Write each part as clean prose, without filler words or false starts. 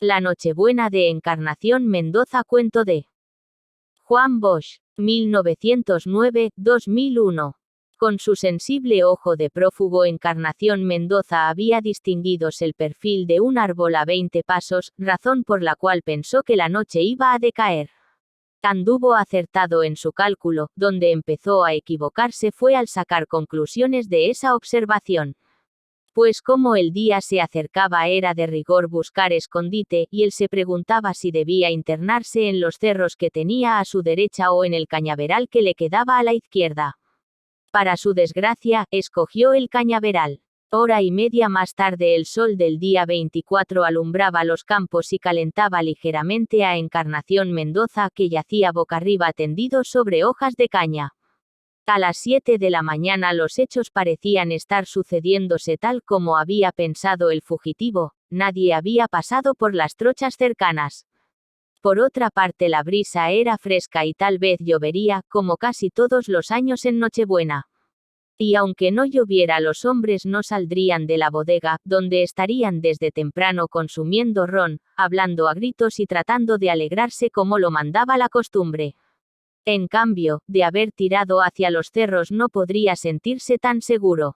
La Nochebuena de Encarnación Mendoza. Cuento de Juan Bosch, 1909-2001. Con su sensible ojo de prófugo, Encarnación Mendoza había distinguido el perfil de un árbol a 20 pasos, razón por la cual pensó que la noche iba a decaer. Anduvo acertado en su cálculo. Donde empezó a equivocarse fue al sacar conclusiones de esa observación. Pues como el día se acercaba era de rigor buscar escondite, y él se preguntaba si debía internarse en los cerros que tenía a su derecha o en el cañaveral que le quedaba a la izquierda. Para su desgracia, escogió el cañaveral. Hora y media más tarde el sol del día 24 alumbraba los campos y calentaba ligeramente a Encarnación Mendoza, que yacía boca arriba tendido sobre hojas de caña. A las 7 de la mañana los hechos parecían estar sucediéndose tal como había pensado el fugitivo. Nadie había pasado por las trochas cercanas. Por otra parte, la brisa era fresca y tal vez llovería, como casi todos los años en Nochebuena. Y aunque no lloviera, los hombres no saldrían de la bodega, donde estarían desde temprano consumiendo ron, hablando a gritos y tratando de alegrarse como lo mandaba la costumbre. En cambio, de haber tirado hacia los cerros no podría sentirse tan seguro.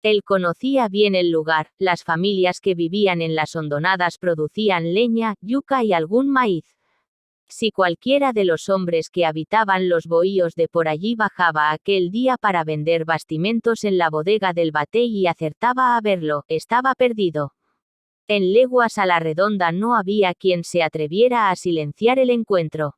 Él conocía bien el lugar. Las familias que vivían en las hondonadas producían leña, yuca y algún maíz. Si cualquiera de los hombres que habitaban los bohíos de por allí bajaba aquel día para vender bastimentos en la bodega del batey y acertaba a verlo, estaba perdido. En leguas a la redonda no había quien se atreviera a silenciar el encuentro.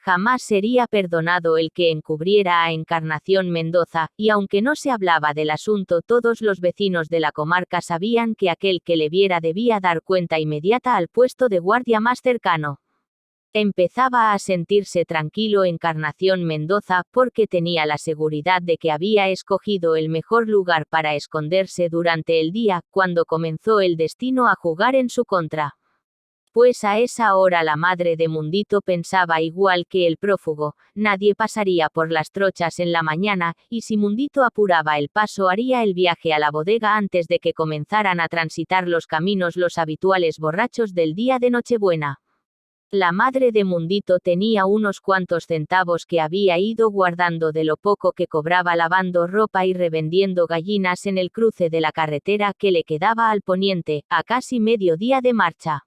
Jamás sería perdonado el que encubriera a Encarnación Mendoza, y aunque no se hablaba del asunto, todos los vecinos de la comarca sabían que aquel que le viera debía dar cuenta inmediata al puesto de guardia más cercano. Empezaba a sentirse tranquilo Encarnación Mendoza, porque tenía la seguridad de que había escogido el mejor lugar para esconderse durante el día, cuando comenzó el destino a jugar en su contra. Pues a esa hora la madre de Mundito pensaba igual que el prófugo. Nadie pasaría por las trochas en la mañana, y si Mundito apuraba el paso haría el viaje a la bodega antes de que comenzaran a transitar los caminos los habituales borrachos del día de Nochebuena. La madre de Mundito tenía unos cuantos centavos que había ido guardando de lo poco que cobraba lavando ropa y revendiendo gallinas en el cruce de la carretera que le quedaba al poniente, a casi medio día de marcha.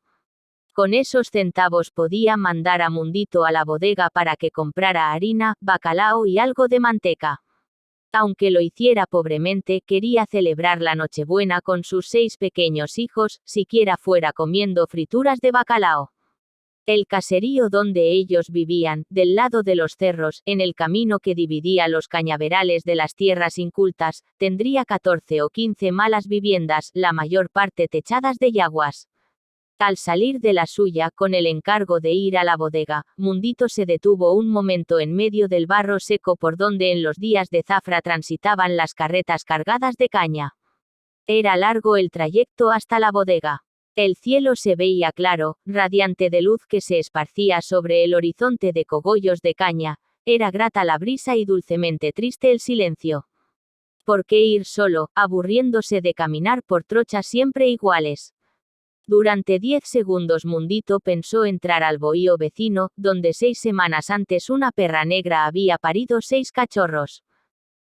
Con esos centavos podía mandar a Mundito a la bodega para que comprara harina, bacalao y algo de manteca. Aunque lo hiciera pobremente, quería celebrar la Nochebuena con sus 6 pequeños hijos, siquiera fuera comiendo frituras de bacalao. El caserío donde ellos vivían, del lado de los cerros, en el camino que dividía los cañaverales de las tierras incultas, tendría 14 o 15 malas viviendas, la mayor parte techadas de yaguas. Al salir de la suya, con el encargo de ir a la bodega, Mundito se detuvo un momento en medio del barro seco por donde en los días de zafra transitaban las carretas cargadas de caña. Era largo el trayecto hasta la bodega. El cielo se veía claro, radiante de luz que se esparcía sobre el horizonte de cogollos de caña. Era grata la brisa y dulcemente triste el silencio. ¿Por qué ir solo, aburriéndose de caminar por trochas siempre iguales? Durante 10 segundos Mundito pensó entrar al bohío vecino, donde 6 semanas antes una perra negra había parido 6 cachorros.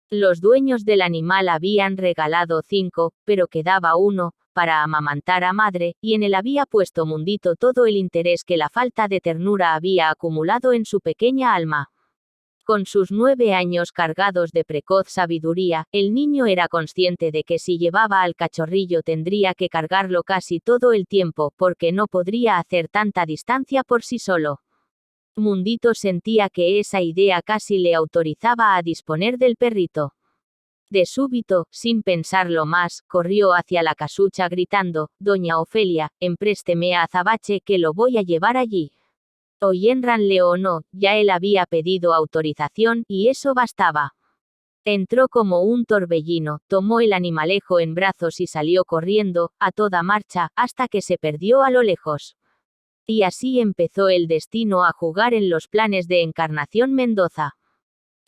Los dueños del animal habían regalado 5, pero quedaba uno, para amamantar a madre, y en él había puesto Mundito todo el interés que la falta de ternura había acumulado en su pequeña alma. Con sus 9 años cargados de precoz sabiduría, el niño era consciente de que si llevaba al cachorrillo tendría que cargarlo casi todo el tiempo, porque no podría hacer tanta distancia por sí solo. Mundito sentía que esa idea casi le autorizaba a disponer del perrito. De súbito, sin pensarlo más, corrió hacia la casucha gritando: «Doña Ofelia, emprésteme a Azabache que lo voy a llevar allí». Oyénranle o no, ya él había pedido autorización, y eso bastaba. Entró como un torbellino, tomó el animalejo en brazos y salió corriendo, a toda marcha, hasta que se perdió a lo lejos. Y así empezó el destino a jugar en los planes de Encarnación Mendoza.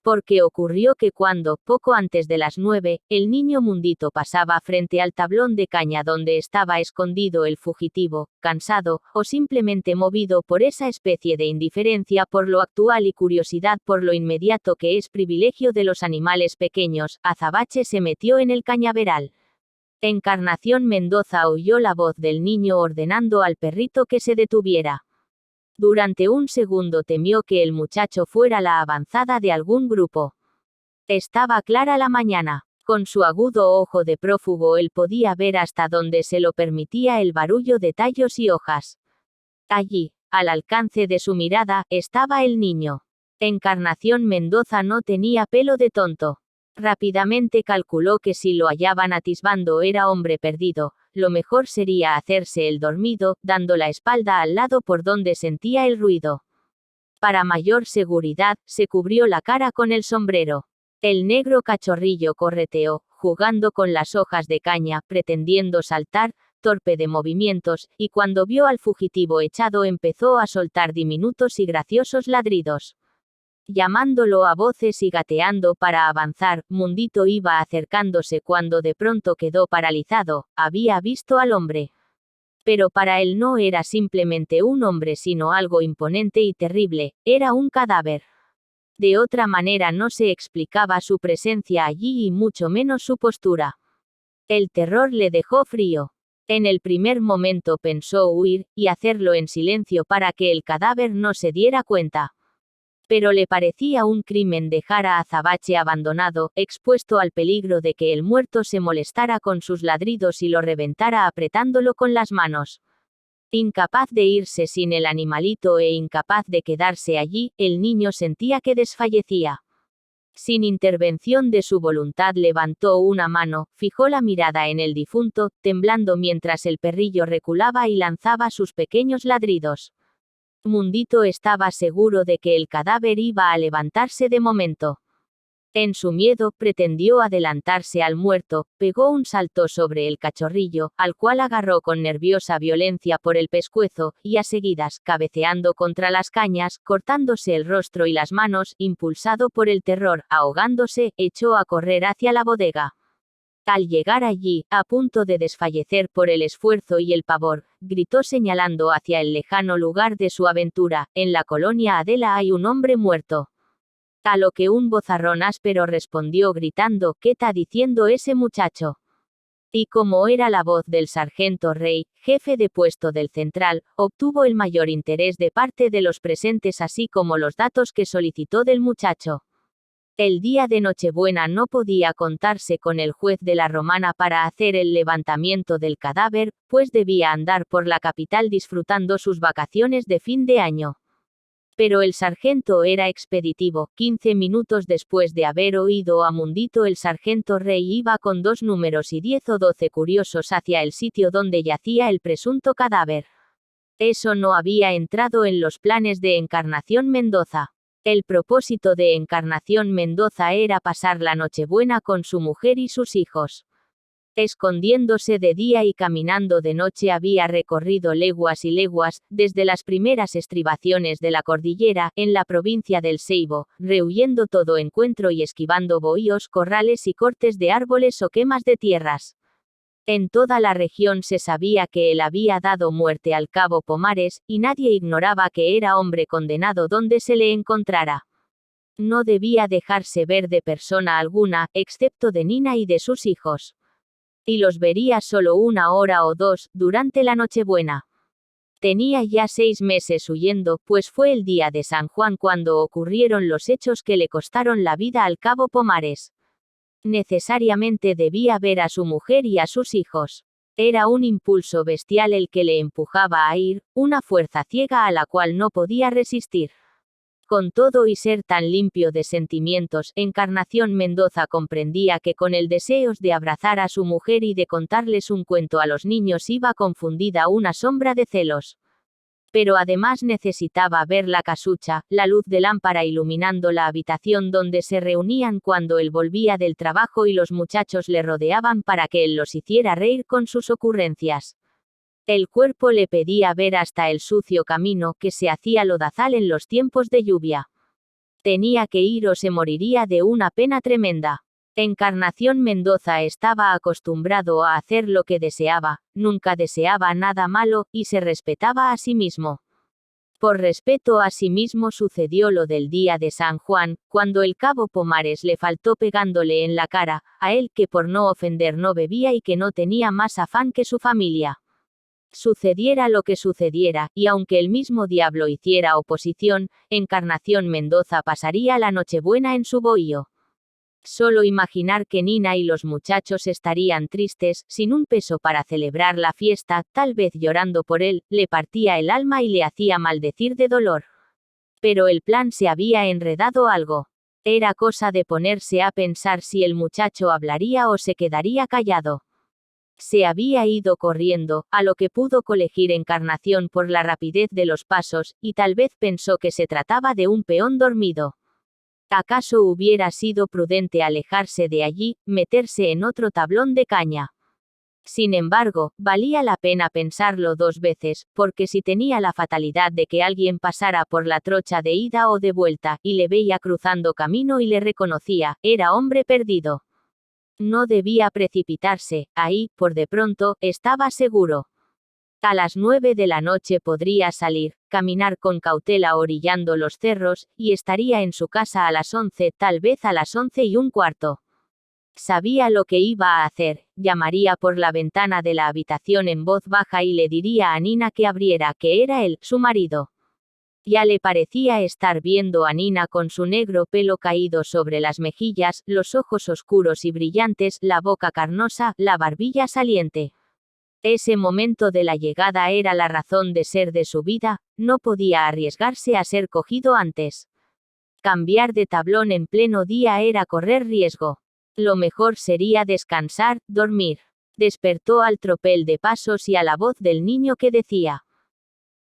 Porque ocurrió que cuando, poco antes de las 9, el niño Mundito pasaba frente al tablón de caña donde estaba escondido el fugitivo, cansado, o simplemente movido por esa especie de indiferencia por lo actual y curiosidad por lo inmediato que es privilegio de los animales pequeños, Azabache se metió en el cañaveral. Encarnación Mendoza oyó la voz del niño ordenando al perrito que se detuviera. Durante un segundo temió que el muchacho fuera la avanzada de algún grupo. Estaba clara la mañana. Con su agudo ojo de prófugo él podía ver hasta donde se lo permitía el barullo de tallos y hojas. Allí, al alcance de su mirada, estaba el niño. Encarnación Mendoza no tenía pelo de tonto. Rápidamente calculó que si lo hallaban atisbando era hombre perdido, lo mejor sería hacerse el dormido, dando la espalda al lado por donde sentía el ruido. Para mayor seguridad, se cubrió la cara con el sombrero. El negro cachorrillo correteó, jugando con las hojas de caña, pretendiendo saltar, torpe de movimientos, y cuando vio al fugitivo echado empezó a soltar diminutos y graciosos ladridos. Llamándolo a voces y gateando para avanzar, Mundito iba acercándose cuando de pronto quedó paralizado, había visto al hombre. Pero para él no era simplemente un hombre sino algo imponente y terrible, era un cadáver. De otra manera no se explicaba su presencia allí y mucho menos su postura. El terror le dejó frío. En el primer momento pensó huir, y hacerlo en silencio para que el cadáver no se diera cuenta. Pero le parecía un crimen dejar a Azabache abandonado, expuesto al peligro de que el muerto se molestara con sus ladridos y lo reventara apretándolo con las manos. Incapaz de irse sin el animalito e incapaz de quedarse allí, el niño sentía que desfallecía. Sin intervención de su voluntad levantó una mano, fijó la mirada en el difunto, temblando mientras el perrillo reculaba y lanzaba sus pequeños ladridos. Mundito estaba seguro de que el cadáver iba a levantarse de momento. En su miedo, pretendió adelantarse al muerto, pegó un salto sobre el cachorrillo, al cual agarró con nerviosa violencia por el pescuezo, y a seguidas, cabeceando contra las cañas, cortándose el rostro y las manos, impulsado por el terror, ahogándose, echó a correr hacia la bodega. Al llegar allí, a punto de desfallecer por el esfuerzo y el pavor, gritó señalando hacia el lejano lugar de su aventura: en la colonia Adela hay un hombre muerto. A lo que un vozarrón áspero respondió gritando: ¿qué está diciendo ese muchacho? Y como era la voz del sargento Rey, jefe de puesto del central, obtuvo el mayor interés de parte de los presentes así como los datos que solicitó del muchacho. El día de Nochebuena no podía contarse con el juez de la Romana para hacer el levantamiento del cadáver, pues debía andar por la capital disfrutando sus vacaciones de fin de año. Pero el sargento era expeditivo. 15 minutos después de haber oído a Mundito, el sargento Rey iba con 2 números y 10 o 12 curiosos hacia el sitio donde yacía el presunto cadáver. Eso no había entrado en los planes de Encarnación Mendoza. El propósito de Encarnación Mendoza era pasar la Nochebuena con su mujer y sus hijos. Escondiéndose de día y caminando de noche había recorrido leguas y leguas, desde las primeras estribaciones de la cordillera, en la provincia del Seibo, rehuyendo todo encuentro y esquivando bohíos, corrales y cortes de árboles o quemas de tierras. En toda la región se sabía que él había dado muerte al cabo Pomares, y nadie ignoraba que era hombre condenado donde se le encontrara. No debía dejarse ver de persona alguna, excepto de Nina y de sus hijos. Y los vería solo 1 hora o 2, durante la Nochebuena. Tenía ya 6 meses huyendo, pues fue el día de San Juan cuando ocurrieron los hechos que le costaron la vida al cabo Pomares. Necesariamente debía ver a su mujer y a sus hijos. Era un impulso bestial el que le empujaba a ir, una fuerza ciega a la cual no podía resistir. Con todo y ser tan limpio de sentimientos, Encarnación Mendoza comprendía que con el deseo de abrazar a su mujer y de contarles un cuento a los niños iba confundida una sombra de celos. Pero además necesitaba ver la casucha, la luz de lámpara iluminando la habitación donde se reunían cuando él volvía del trabajo y los muchachos le rodeaban para que él los hiciera reír con sus ocurrencias. El cuerpo le pedía ver hasta el sucio camino que se hacía lodazal en los tiempos de lluvia. Tenía que ir o se moriría de una pena tremenda. Encarnación Mendoza estaba acostumbrado a hacer lo que deseaba, nunca deseaba nada malo, y se respetaba a sí mismo. Por respeto a sí mismo sucedió lo del día de San Juan, cuando el cabo Pomares le faltó pegándole en la cara, a él que por no ofender no bebía y que no tenía más afán que su familia. Sucediera lo que sucediera, y aunque el mismo diablo hiciera oposición, Encarnación Mendoza pasaría la Nochebuena en su bohío. Solo imaginar que Nina y los muchachos estarían tristes, sin un peso para celebrar la fiesta, tal vez llorando por él, le partía el alma y le hacía maldecir de dolor. Pero el plan se había enredado algo. Era cosa de ponerse a pensar si el muchacho hablaría o se quedaría callado. Se había ido corriendo, a lo que pudo colegir Encarnación por la rapidez de los pasos, y tal vez pensó que se trataba de un peón dormido. ¿Acaso hubiera sido prudente alejarse de allí, meterse en otro tablón de caña? Sin embargo, valía la pena pensarlo 2 veces, porque si tenía la fatalidad de que alguien pasara por la trocha de ida o de vuelta, y le veía cruzando camino y le reconocía, era hombre perdido. No debía precipitarse, ahí, por de pronto, estaba seguro. A las 9 de la noche podría salir, caminar con cautela orillando los cerros, y estaría en su casa a las 11, tal vez a las 11:15. Sabía lo que iba a hacer, llamaría por la ventana de la habitación en voz baja y le diría a Nina que abriera, que era él, su marido. Ya le parecía estar viendo a Nina con su negro pelo caído sobre las mejillas, los ojos oscuros y brillantes, la boca carnosa, la barbilla saliente. Ese momento de la llegada era la razón de ser de su vida, no podía arriesgarse a ser cogido antes. Cambiar de tablón en pleno día era correr riesgo. Lo mejor sería descansar, dormir. Despertó al tropel de pasos y a la voz del niño que decía: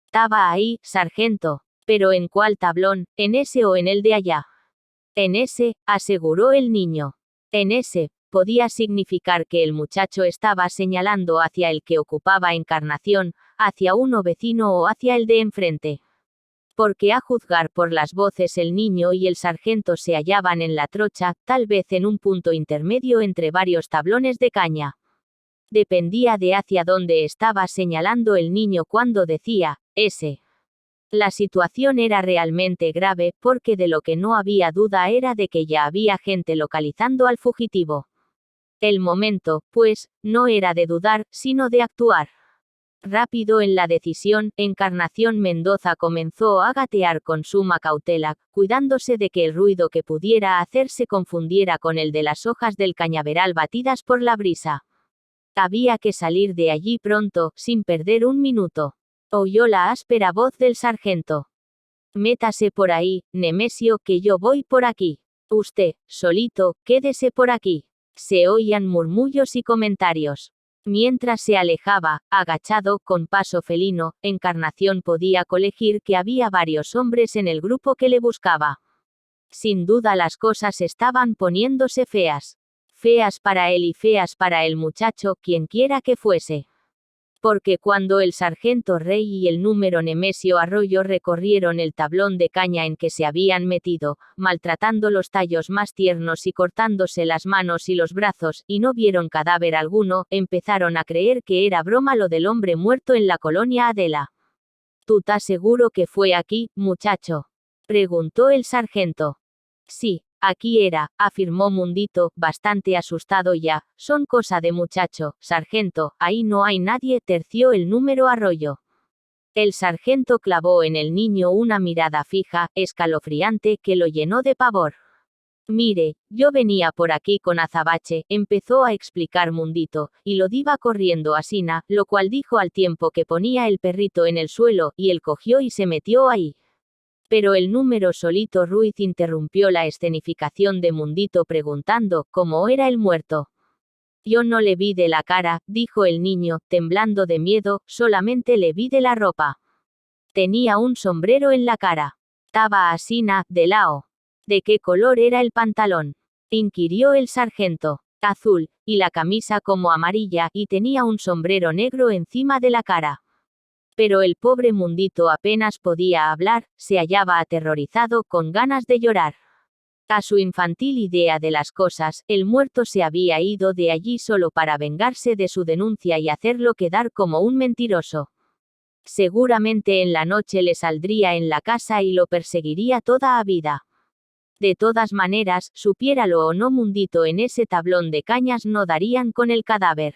«Estaba ahí, sargento. ¿Pero en cuál tablón, en ese o en el de allá?» «En ese», aseguró el niño. «En ese». Podía significar que el muchacho estaba señalando hacia el que ocupaba Encarnación, hacia uno vecino o hacia el de enfrente. Porque a juzgar por las voces el niño y el sargento se hallaban en la trocha, tal vez en un punto intermedio entre varios tablones de caña. Dependía de hacia dónde estaba señalando el niño cuando decía, ese. La situación era realmente grave, porque de lo que no había duda era de que ya había gente localizando al fugitivo. El momento, pues, no era de dudar, sino de actuar. Rápido en la decisión, Encarnación Mendoza comenzó a gatear con suma cautela, cuidándose de que el ruido que pudiera hacer se confundiera con el de las hojas del cañaveral batidas por la brisa. Había que salir de allí pronto, sin perder un minuto. Oyó la áspera voz del sargento. «Métase por ahí, Nemesio, que yo voy por aquí. Usted, solito, quédese por aquí». Se oían murmullos y comentarios. Mientras se alejaba, agachado, con paso felino, Encarnación podía colegir que había varios hombres en el grupo que le buscaba. Sin duda las cosas estaban poniéndose feas. Feas para él y feas para el muchacho, quienquiera que fuese. Porque cuando el sargento Rey y el número Nemesio Arroyo recorrieron el tablón de caña en que se habían metido, maltratando los tallos más tiernos y cortándose las manos y los brazos, y no vieron cadáver alguno, empezaron a creer que era broma lo del hombre muerto en la colonia Adela. «¿Tú estás seguro que fue aquí, muchacho?», preguntó el sargento. «Sí. Aquí era», afirmó Mundito, bastante asustado ya. «Son cosa de muchacho, sargento, ahí no hay nadie», terció el número Arroyo. El sargento clavó en el niño una mirada fija, escalofriante, que lo llenó de pavor. «Mire, yo venía por aquí con azabache», empezó a explicar Mundito, y lo diva corriendo a Sina, lo cual dijo al tiempo que ponía el perrito en el suelo, y él cogió y se metió ahí. Pero el número Solito Ruiz interrumpió la escenificación de Mundito preguntando cómo era el muerto. «Yo no le vi de la cara», dijo el niño, temblando de miedo, «solamente le vi de la ropa. Tenía un sombrero en la cara. Taba asina, de lao». «¿De qué color era el pantalón?», inquirió el sargento. «Azul, y la camisa como amarilla, y tenía un sombrero negro encima de la cara». Pero el pobre Mundito apenas podía hablar, se hallaba aterrorizado, con ganas de llorar. A su infantil idea de las cosas, el muerto se había ido de allí solo para vengarse de su denuncia y hacerlo quedar como un mentiroso. Seguramente en la noche le saldría en la casa y lo perseguiría toda a vida. De todas maneras, supiéralo o no Mundito, en ese tablón de cañas no darían con el cadáver.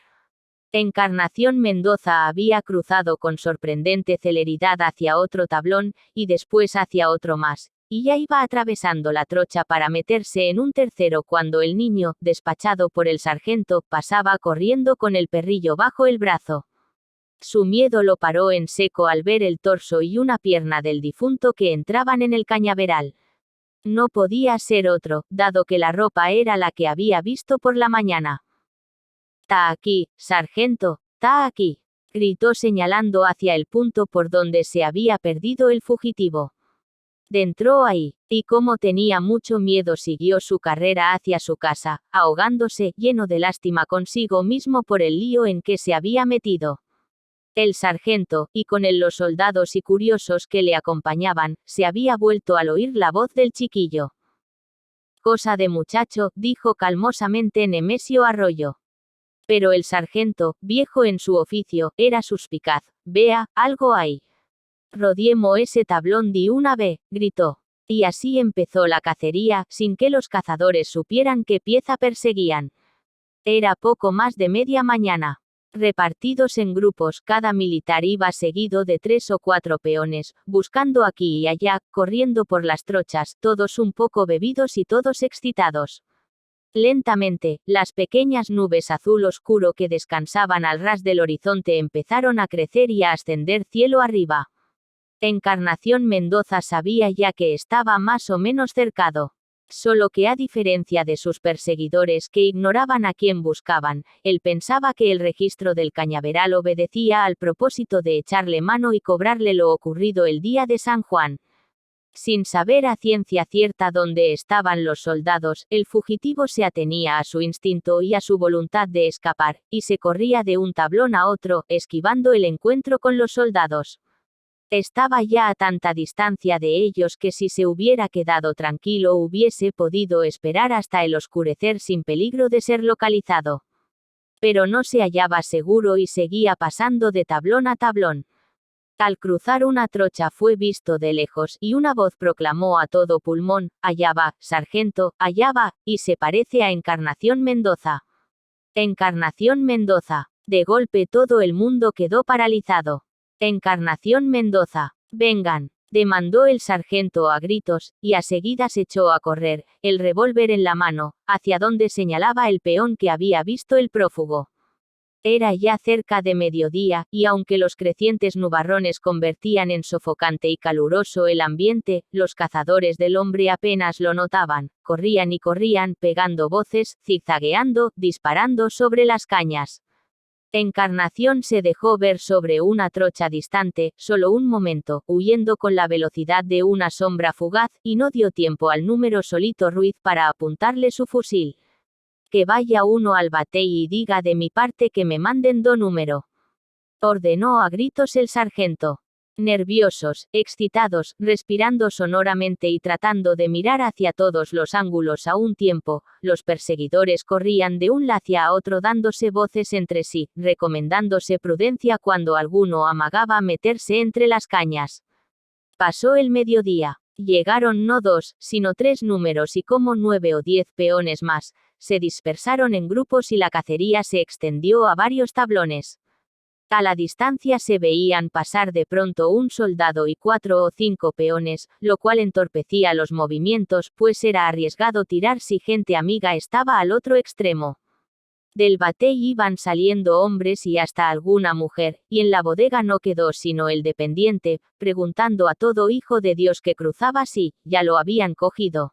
Encarnación Mendoza había cruzado con sorprendente celeridad hacia otro tablón, y después hacia otro más, y ya iba atravesando la trocha para meterse en un tercero cuando el niño, despachado por el sargento, pasaba corriendo con el perrillo bajo el brazo. Su miedo lo paró en seco al ver el torso y una pierna del difunto que entraban en el cañaveral. No podía ser otro, dado que la ropa era la que había visto por la mañana. «¡Ta aquí, sargento! ¡Ta aquí!», gritó señalando hacia el punto por donde se había perdido el fugitivo. Entró ahí, y como tenía mucho miedo siguió su carrera hacia su casa, ahogándose, lleno de lástima consigo mismo por el lío en que se había metido. El sargento, y con él los soldados y curiosos que le acompañaban, se había vuelto al oír la voz del chiquillo. «Cosa de muchacho», dijo calmosamente Nemesio Arroyo. Pero el sargento, viejo en su oficio, era suspicaz. «Vea, algo hay. Rodiemo ese tablón de una vez», gritó. Y así empezó la cacería, sin que los cazadores supieran qué pieza perseguían. Era poco más de media mañana. Repartidos en grupos, cada militar iba seguido de 3 o 4 peones, buscando aquí y allá, corriendo por las trochas, todos un poco bebidos y todos excitados. Lentamente, las pequeñas nubes azul oscuro que descansaban al ras del horizonte empezaron a crecer y a ascender cielo arriba. Encarnación Mendoza sabía ya que estaba más o menos cercado. Solo que a diferencia de sus perseguidores que ignoraban a quién buscaban, él pensaba que el registro del cañaveral obedecía al propósito de echarle mano y cobrarle lo ocurrido el día de San Juan. Sin saber a ciencia cierta dónde estaban los soldados, el fugitivo se atenía a su instinto y a su voluntad de escapar, y se corría de un tablón a otro, esquivando el encuentro con los soldados. Estaba ya a tanta distancia de ellos que si se hubiera quedado tranquilo hubiese podido esperar hasta el oscurecer sin peligro de ser localizado. Pero no se hallaba seguro y seguía pasando de tablón a tablón. Al cruzar una trocha fue visto de lejos y una voz proclamó a todo pulmón: «Allá va, sargento, allá va, y se parece a Encarnación Mendoza». Encarnación Mendoza. De golpe todo el mundo quedó paralizado. «Encarnación Mendoza. Vengan», demandó el sargento a gritos, y a seguida se echó a correr, el revólver en la mano, hacia donde señalaba el peón que había visto el prófugo. Era ya cerca de mediodía, y aunque los crecientes nubarrones convertían en sofocante y caluroso el ambiente, los cazadores del hombre apenas lo notaban, corrían y corrían, pegando voces, zigzagueando, disparando sobre las cañas. Encarnación se dejó ver sobre una trocha distante, solo un momento, huyendo con la velocidad de una sombra fugaz, y no dio tiempo al número Solito Ruiz para apuntarle su fusil. «Que vaya uno al batey y diga de mi parte que me manden do número», ordenó a gritos el sargento. Nerviosos, excitados, respirando sonoramente y tratando de mirar hacia todos los ángulos a un tiempo, los perseguidores corrían de un lado hacia otro dándose voces entre sí, recomendándose prudencia cuando alguno amagaba meterse entre las cañas. Pasó el mediodía. Llegaron no 2, sino 3 números y como 9 o 10 peones más. Se dispersaron en grupos y la cacería se extendió a varios tablones. A la distancia se veían pasar de pronto un soldado y 4 o 5 peones, lo cual entorpecía los movimientos, pues era arriesgado tirar si gente amiga estaba al otro extremo. Del batey iban saliendo hombres y hasta alguna mujer, y en la bodega no quedó sino el dependiente, preguntando a todo hijo de Dios que cruzaba si ya lo habían cogido.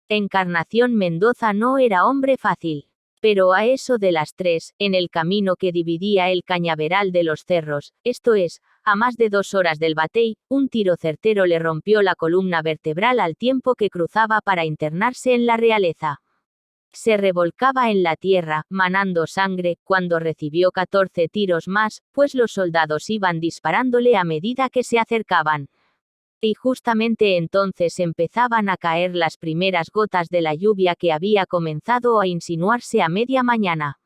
Encarnación Mendoza no era hombre fácil. Pero a eso de las 3, en el camino que dividía el cañaveral de los cerros, esto es, a más de 2 horas del batey, un tiro certero le rompió la columna vertebral al tiempo que cruzaba para internarse en la realeza. Se revolcaba en la tierra, manando sangre, cuando recibió 14 tiros más, pues los soldados iban disparándole a medida que se acercaban. Y justamente entonces empezaban a caer las primeras gotas de la lluvia que había comenzado a insinuarse a media mañana.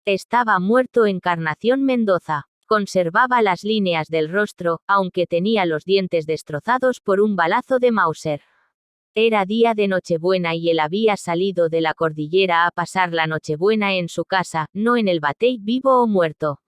Estaba muerto Encarnación Mendoza. Conservaba las líneas del rostro, aunque tenía los dientes destrozados por un balazo de Mauser. Era día de Nochebuena y él había salido de la cordillera a pasar la Nochebuena en su casa, no en el batey vivo o muerto.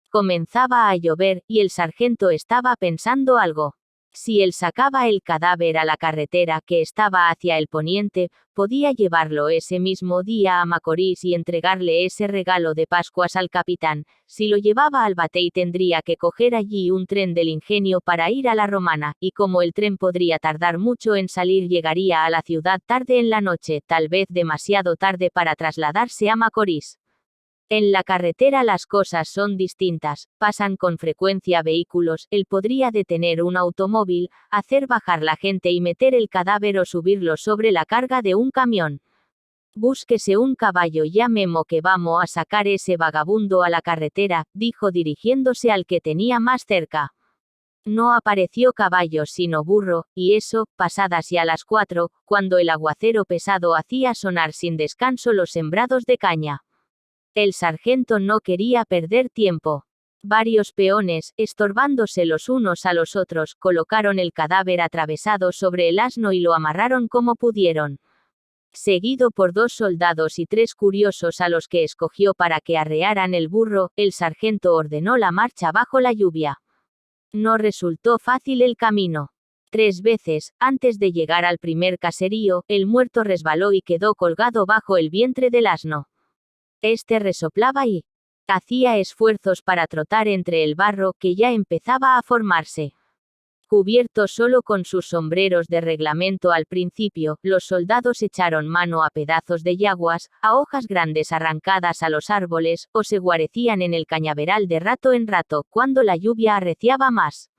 Comenzaba a llover, y el sargento estaba pensando algo. Si él sacaba el cadáver a la carretera que estaba hacia el poniente, podía llevarlo ese mismo día a Macorís y entregarle ese regalo de Pascuas al capitán. Si lo llevaba al batey tendría que coger allí un tren del Ingenio para ir a la Romana, y como el tren podría tardar mucho en salir, llegaría a la ciudad tarde en la noche, tal vez demasiado tarde para trasladarse a Macorís. En la carretera las cosas son distintas, pasan con frecuencia vehículos, él podría detener un automóvil, hacer bajar la gente y meter el cadáver o subirlo sobre la carga de un camión. Búsquese un caballo ya Memo que vamos a sacar ese vagabundo a la carretera, dijo dirigiéndose al que tenía más cerca. No apareció caballo sino burro, y eso, pasadas ya las 4, cuando el aguacero pesado hacía sonar sin descanso los sembrados de caña. El sargento no quería perder tiempo. Varios peones, estorbándose los unos a los otros, colocaron el cadáver atravesado sobre el asno y lo amarraron como pudieron. Seguido por 2 soldados y 3 curiosos a los que escogió para que arrearan el burro, el sargento ordenó la marcha bajo la lluvia. No resultó fácil el camino. 3 veces, antes de llegar al primer caserío, el muerto resbaló y quedó colgado bajo el vientre del asno. Este resoplaba y hacía esfuerzos para trotar entre el barro que ya empezaba a formarse. Cubiertos solo con sus sombreros de reglamento al principio, los soldados echaron mano a pedazos de yaguas, a hojas grandes arrancadas a los árboles, o se guarecían en el cañaveral de rato en rato, cuando la lluvia arreciaba más.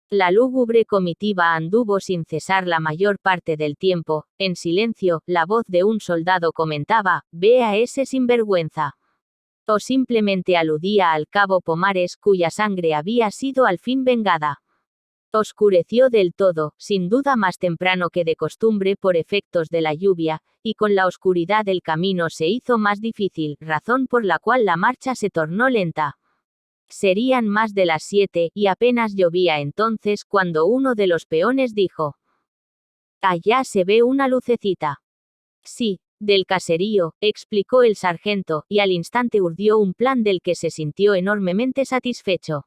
La lúgubre comitiva anduvo sin cesar la mayor parte del tiempo, en silencio. La voz de un soldado comentaba, «Ve a ese sinvergüenza». O simplemente aludía al cabo Pomares, cuya sangre había sido al fin vengada. Oscureció del todo, sin duda más temprano que de costumbre por efectos de la lluvia, y con la oscuridad el camino se hizo más difícil, razón por la cual la marcha se tornó lenta. Serían más de las 7, y apenas llovía entonces cuando uno de los peones dijo: «Allá se ve una lucecita». «Sí, del caserío», explicó el sargento, y al instante urdió un plan del que se sintió enormemente satisfecho.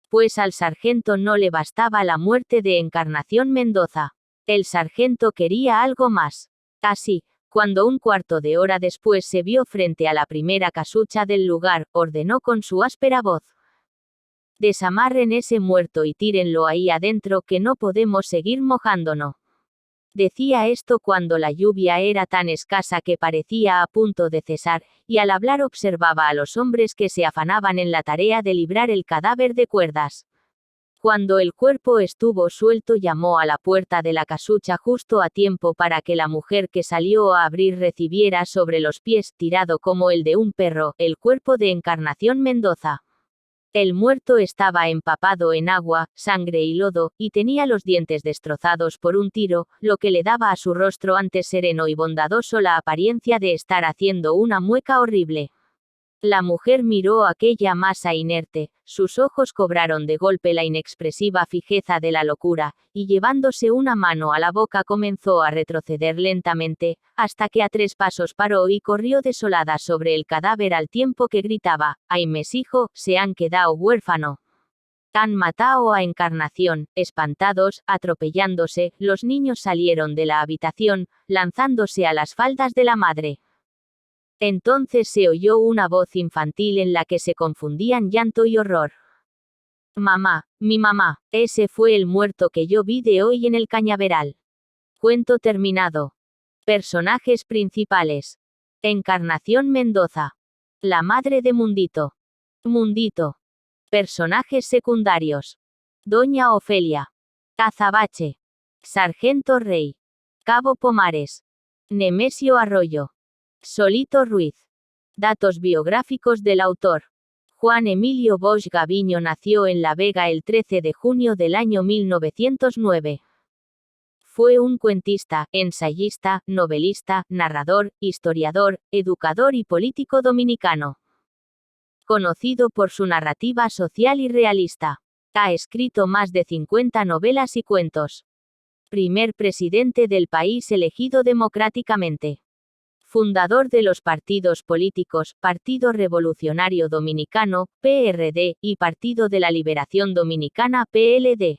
Pues al sargento no le bastaba la muerte de Encarnación Mendoza. El sargento quería algo más. Así, cuando un cuarto de hora después se vio frente a la primera casucha del lugar, ordenó con su áspera voz: «Desamarren ese muerto y tírenlo ahí adentro que no podemos seguir mojándonos». Decía esto cuando la lluvia era tan escasa que parecía a punto de cesar, y al hablar observaba a los hombres que se afanaban en la tarea de librar el cadáver de cuerdas. Cuando el cuerpo estuvo suelto, llamó a la puerta de la casucha justo a tiempo para que la mujer que salió a abrir recibiera sobre los pies, tirado como el de un perro, el cuerpo de Encarnación Mendoza. El muerto estaba empapado en agua, sangre y lodo, y tenía los dientes destrozados por un tiro, lo que le daba a su rostro antes sereno y bondadoso la apariencia de estar haciendo una mueca horrible. La mujer miró aquella masa inerte, sus ojos cobraron de golpe la inexpresiva fijeza de la locura, y llevándose una mano a la boca comenzó a retroceder lentamente, hasta que a 3 pasos paró y corrió desolada sobre el cadáver al tiempo que gritaba: «¡Ay, mes hijo, se han quedado huérfano! Han matado a Encarnación». Espantados, atropellándose, los niños salieron de la habitación, lanzándose a las faldas de la madre. Entonces se oyó una voz infantil en la que se confundían llanto y horror. «Mamá, mi mamá, ese fue el muerto que yo vi de hoy en el cañaveral». Cuento terminado. Personajes principales: Encarnación Mendoza. La madre de Mundito. Mundito. Personajes secundarios: Doña Ofelia. Azabache. Sargento Rey. Cabo Pomares. Nemesio Arroyo. Solito Ruiz. Datos biográficos del autor. Juan Emilio Bosch Gaviño nació en La Vega el 13 de junio del año 1909. Fue un cuentista, ensayista, novelista, narrador, historiador, educador y político dominicano. Conocido por su narrativa social y realista. Ha escrito más de 50 novelas y cuentos. Primer presidente del país elegido democráticamente. Fundador de los partidos políticos, Partido Revolucionario Dominicano, PRD, y Partido de la Liberación Dominicana, PLD.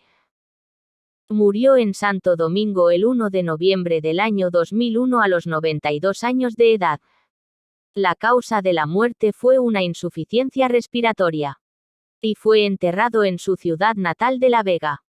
Murió en Santo Domingo el 1 de noviembre del año 2001 a los 92 años de edad. La causa de la muerte fue una insuficiencia respiratoria. Y fue enterrado en su ciudad natal de La Vega.